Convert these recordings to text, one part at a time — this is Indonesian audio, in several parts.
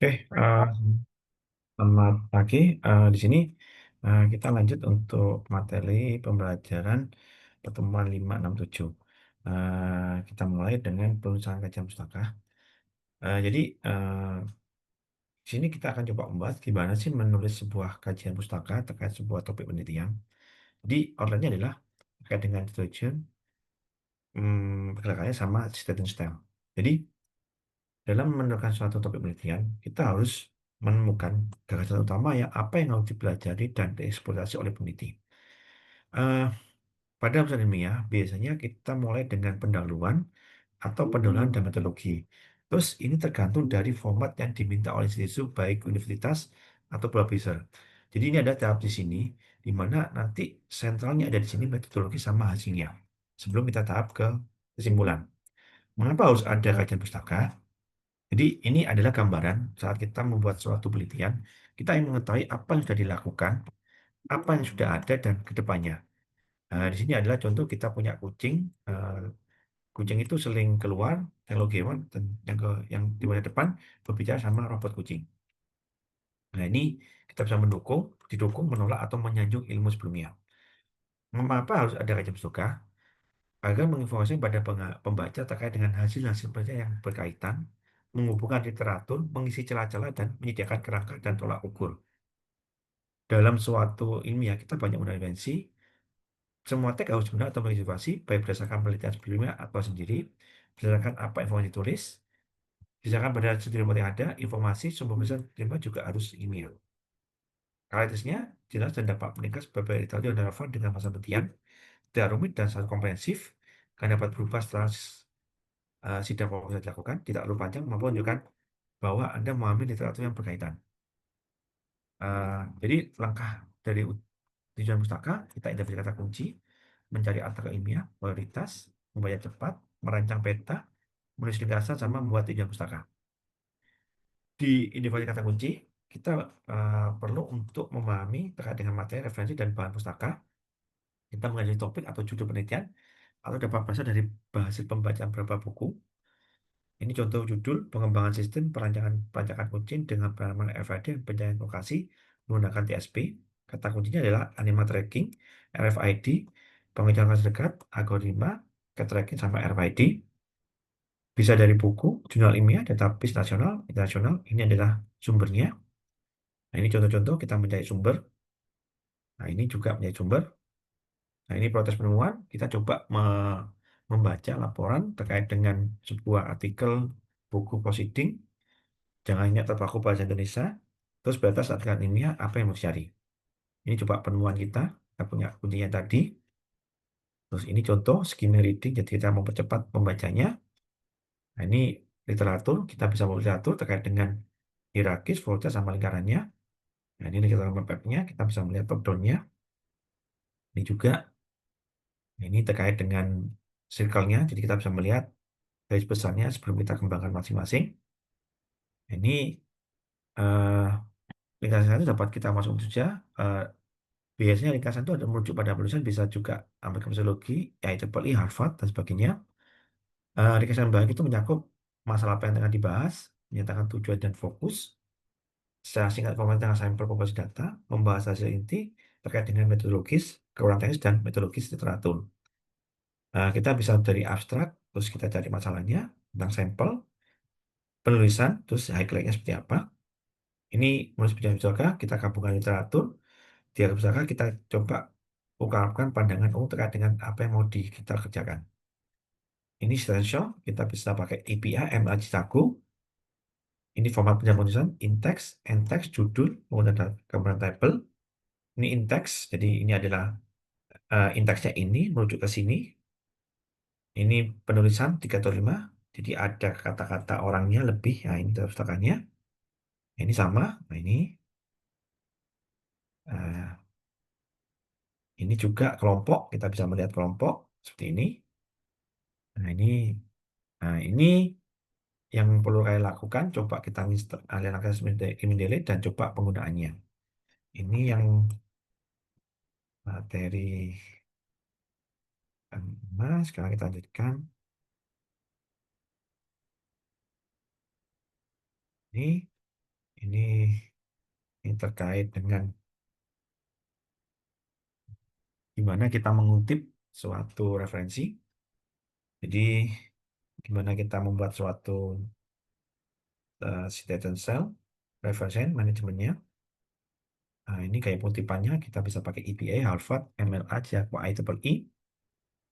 Oke, selamat pagi. Di sini kita lanjut untuk materi pembelajaran pertemuan 567. Kita mulai dengan penulisan kajian pustaka. Jadi, di sini kita akan coba membahas gimana sih menulis sebuah kajian pustaka terkait sebuah topik penelitian. Jadi, outline-nya adalah terkait dengan tujuan, pergerakannya sama statement style. Jadi, dalam menemukan suatu topik penelitian, kita harus menemukan gagasan utama yang apa yang harus dipelajari dan dieksploitasi oleh peneliti. Eh, Pada urusan ilmiah, biasanya kita mulai dengan pendahuluan atau pendahuluan dan metodologi. Terus ini tergantung dari format yang diminta oleh institusi, baik universitas atau publisher. Jadi ini ada tahap di sini, di mana nanti sentralnya ada di sini metodologi sama hasilnya. Sebelum kita tahap ke kesimpulan. Mengapa harus ada kajian pustaka? Jadi ini adalah gambaran saat kita membuat suatu penelitian, kita ingin mengetahui apa yang sudah dilakukan, apa yang sudah ada dan ke depannya. Di sini adalah contoh kita punya kucing. eh, Kucing itu sering keluar, hello hewan, dan yang di mana depan berbicara sama robot kucing. Nah ini kita bisa didukung, menolak atau menyanjung ilmu sebelumnya. Mengapa harus ada kajian pustaka? Agar menginformasikan pada pembaca terkait dengan hasil-hasil penelitian yang berkaitan, menghubungkan literatur, mengisi celah-celah, dan menyediakan kerangka dan tolak ukur. Dalam suatu ilmiah, kita banyak intervensi. Semua teks harus benar atau menginformasi, baik berdasarkan penelitian sebelumnya atau sendiri, berdasarkan apa informasi ditulis, berdasarkan pada studi yang ada, informasi sumber besar diterima juga harus ilmiah. Kualitasnya jelas dan dapat meningkat sebagai literatur yang relevan dengan masa penelitian, tidak rumit dan sangat komprehensif, karena dapat berubah setelah sidang bisa dilakukan, tidak terlalu panjang, mampu menunjukkan bahwa Anda memahami literatur yang berkaitan. Jadi langkah dari tujuan pustaka, kita identifikasi kata kunci, mencari artikel ilmiah, prioritas, membaca cepat, merancang peta, menulis ringkasan, sama membuat tujuan pustaka. Di identifikasi kata kunci, kita perlu untuk memahami terkait dengan materi, referensi, dan bahan pustaka. Kita mengaji topik atau judul penelitian, atau dapat berasal dari hasil pembacaan beberapa buku. Ini contoh judul pengembangan sistem perancangan kunci dengan penanaman RFID dan pencarian lokasi menggunakan TSP. Kata kuncinya adalah animal tracking, RFID, pengejaran lokasi dekat, algoritma, tracking sama RFID. Bisa dari buku, jurnal ilmiah, database nasional, internasional. Ini adalah sumbernya. Nah, ini contoh-contoh kita mencari sumber. Nah, ini juga mencari sumber. Nah, ini proses penemuan. Kita coba membaca laporan terkait dengan sebuah artikel buku proceeding. Jangan hanya terpaku bahasa Indonesia, terus batas artikel ilmiah apa yang mau dicari. Ini coba penemuan kita punya kuncinya tadi. Terus ini contoh skimming reading, jadi kita mempercepat membacanya. Nah, ini literatur, kita bisa membaca literatur terkait dengan hierarkis, voltage, sama lingkarannya. Nah, ini kita mapnya, kita bisa melihat top down-nya. Ini juga, ini terkait dengan circle-nya, jadi kita bisa melihat garis besarnya sebelum kita kembangkan masing-masing. Ini eh, ringkasan itu dapat kita masuk saja. Eh, Biasanya ringkasan itu ada merujuk pada penulisan, bisa juga American Psychology, IEEE, Harvard, dan sebagainya. Ringkasan bahan itu mencakup masalah apa yang tengah dibahas, menyatakan tujuan dan fokus, secara singkat format tentang sampel populasi data, membahas hasil inti terkait dengan metodologis, kekurangan teknis, dan metodologis literatur. Kita bisa dari abstrak, terus kita cari masalahnya, tentang sampel, penulisan, terus highlight-nya seperti apa. Ini menulis penjelasan pustaka, kita gabungkan literatur, di akhir pustaka kita coba ungkapkan pandangan umum terkait dengan apa yang mau kita kerjakan. Ini essential, kita bisa pakai APA, MLG Saku. Ini format penjelasan penulisan, in-text, end-text, judul, menggunakan gambaran tabel. Ini in-text, jadi ini adalah in-text-nya ini, merujuk ke sini. Ini penulisan 3 atau 5, jadi ada kata-kata orangnya lebih, nah ini dalam pustakannya. Ini sama, nah eh, ini juga kelompok, kita bisa melihat kelompok seperti ini. Nah ini yang perlu kalian lakukan, coba kita alih akses Mendeley dan coba penggunaannya. Ini yang materi sekarang kita lanjutkan. Ini Ini terkait dengan gimana kita mengutip suatu referensi. Jadi, gimana kita membuat suatu citation cell, reference manajemennya. Nah, ini kayak kutipannya kita bisa pakai EPA, Harvard, MLA, Java, IEEE.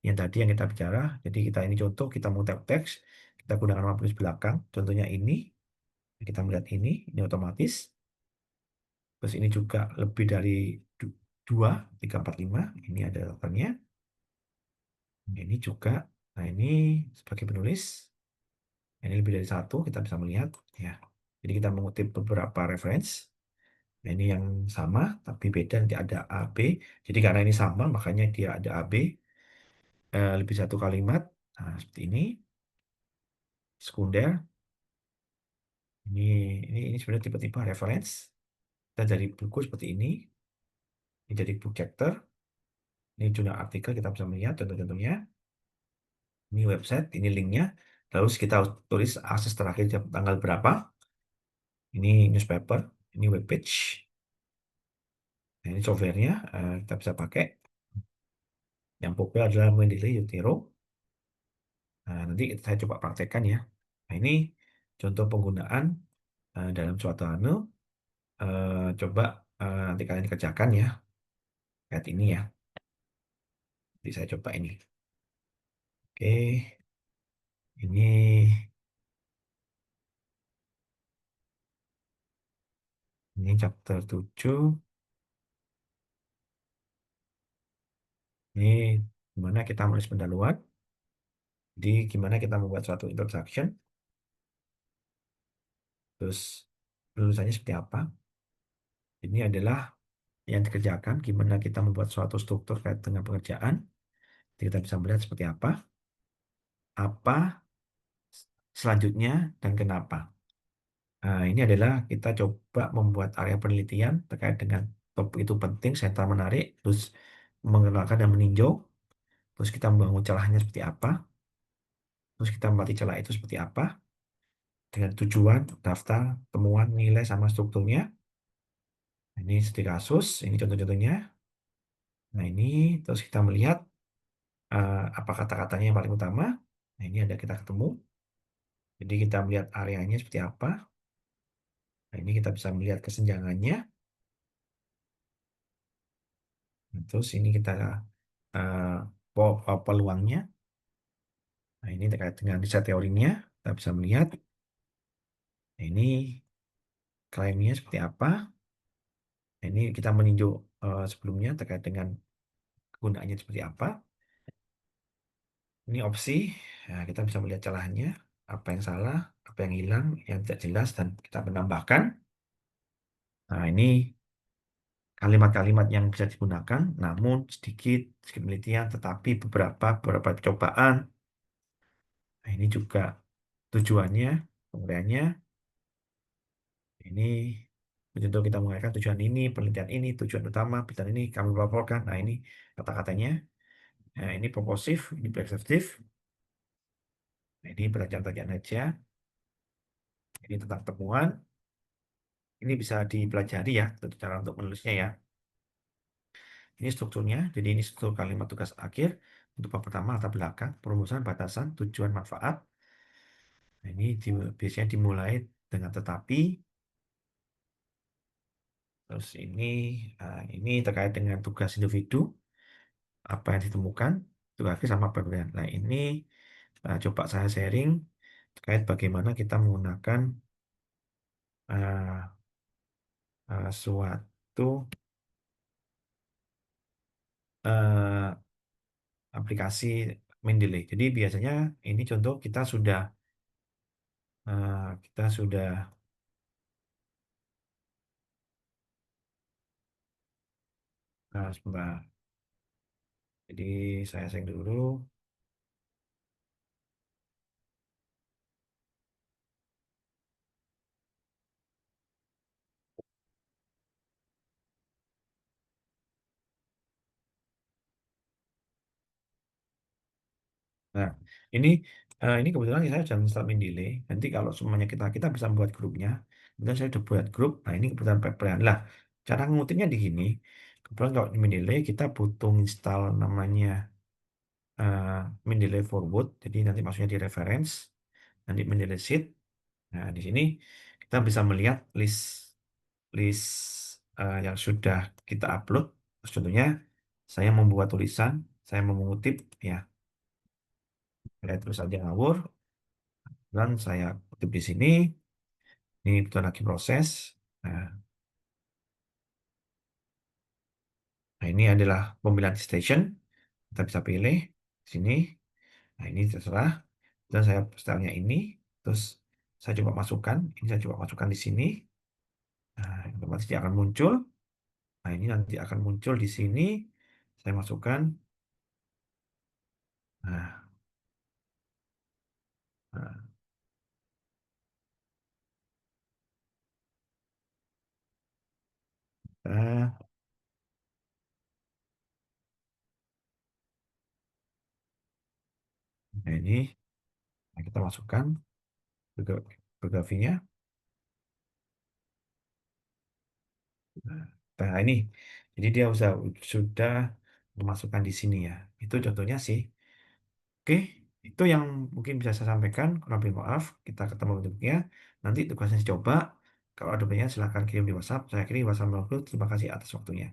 Yang tadi yang kita bicara. Jadi kita ini contoh, kita mengutip teks, kita gunakan nama penulis belakang. Contohnya ini, kita melihat ini otomatis. Terus ini juga lebih dari 2, 3, 4, 5. Ini ada daftarnya. Ini juga. Nah, ini sebagai penulis. Ini lebih dari satu, kita bisa melihat. Ya. Jadi kita mengutip beberapa reference. Nah, ini yang sama, tapi beda. Nanti ada A, B. Jadi karena ini sama, makanya dia ada A, B. Lebih satu kalimat. Nah, seperti ini. Sekunder. Ini, ini sebenarnya tipe-tipe reference. Dan dari buku seperti ini. Ini jadi book chapter. Ini jurnal artikel, kita bisa melihat contoh-contohnya. Ini website, ini linknya. Terus kita tulis akses terakhir tanggal berapa. Ini newspaper, ini web page. Nah, ini softwarenya kita bisa pakai. Yang populer adalah Mendeley Utero. Nah, nanti saya coba praktekkan ya. Nah, ini contoh penggunaan dalam suatu anu. Coba nanti kalian kerjakan ya. Lihat ini ya. Jadi saya coba ini. Oke, ini chapter 7. Ini gimana kita menulis pendahuluan. Jadi gimana kita membuat suatu introduction. Terus lulusannya seperti apa. Ini adalah yang dikerjakan, gimana kita membuat suatu struktur kait dengan pekerjaan. Jadi kita bisa melihat seperti apa selanjutnya, dan kenapa. Nah, ini adalah kita coba membuat area penelitian terkait dengan topik itu penting, sentral menarik, terus mengenalkan dan meninjau, terus kita membangun celahnya seperti apa, terus kita memati celah itu seperti apa, dengan tujuan, daftar, temuan, nilai, sama strukturnya. Ini studi kasus, ini contoh-contohnya. Nah, ini terus kita melihat apa kata-katanya yang paling utama. Nah, ini ada kita ketemu. Jadi kita melihat areanya seperti apa. Nah, ini kita bisa melihat kesenjangannya. Terus ini kita uh, peluangnya. Nah, ini terkait dengan riset teorinya. Kita bisa melihat. Nah, ini klaimnya seperti apa. Nah, ini kita meninjau sebelumnya terkait dengan kegunaannya seperti apa. Ini opsi. Nah, kita bisa melihat celahnya. Apa yang salah, apa yang hilang, yang tidak jelas, dan kita menambahkan. Nah, ini kalimat-kalimat yang bisa digunakan, namun sedikit penelitian, tetapi beberapa cobaan. Nah, ini juga tujuannya, penguraiannya. Ini contoh kita menguraikan tujuan ini, penelitian ini, tujuan utama, penelitian ini kami laporkan. Nah, ini kata-katanya. Nah, ini proposif, ini preskriptif. Nah, ini belajar-belajar aja. Ini tentang temuan. Ini bisa dipelajari ya, tentu cara untuk menulisnya ya. Ini strukturnya, jadi ini struktur kalimat tugas akhir. Untuk bab pertama, latar belakang, perumusan, batasan, tujuan, manfaat. Nah, ini biasanya dimulai dengan tetapi. Terus ini terkait dengan tugas individu, apa yang ditemukan, tugas akhir sama perbedaan. Nah, ini coba saya sharing terkait bagaimana kita menggunakan uh, suatu uh, aplikasi Mendeley. Jadi biasanya ini contoh kita sudah sebentar. Jadi saya sharing dulu. Nah, ini ini kebetulan saya sudah install Mendeley. Nanti kalau semuanya kita bisa membuat grupnya. Kemudian saya udah buat grup. Nah, ini kebutuhan pipeline. Lah, cara ngutipnya di sini. Kebetulan kalau di Mendeley kita butuh install namanya eh, Mendeley Forward. Jadi nanti maksudnya di reference, nanti Mendeley Sheet. Nah, di sini kita bisa melihat list list yang sudah kita upload. Terus contohnya saya membuat tulisan, saya mau mengutip ya, saya terus saja ngawur dan saya kutip di sini. Ini betul lagi proses. Nah, nah, ini adalah pemilihan station. Kita bisa pilih di sini. Nah, ini terserah. Dan saya stylenya ini. Terus saya coba masukkan. Ini saya coba masukkan di sini. Nah, otomatis dia akan muncul. Nah, ini nanti akan muncul di sini. Saya masukkan. Nah, nah, nah, nah, ini nah, kita masukkan biografinya. Nah, nah, ini. Jadi dia sudah memasukkan di sini ya. Itu contohnya sih. Oke, itu yang mungkin bisa saya sampaikan. Kurang lebih maaf, kita ketemu bentuknya. Nanti tugasnya coba. Kalau ada pertanyaan silahkan kirim di WhatsApp. Saya kirim di WhatsApp. Terima kasih atas waktunya.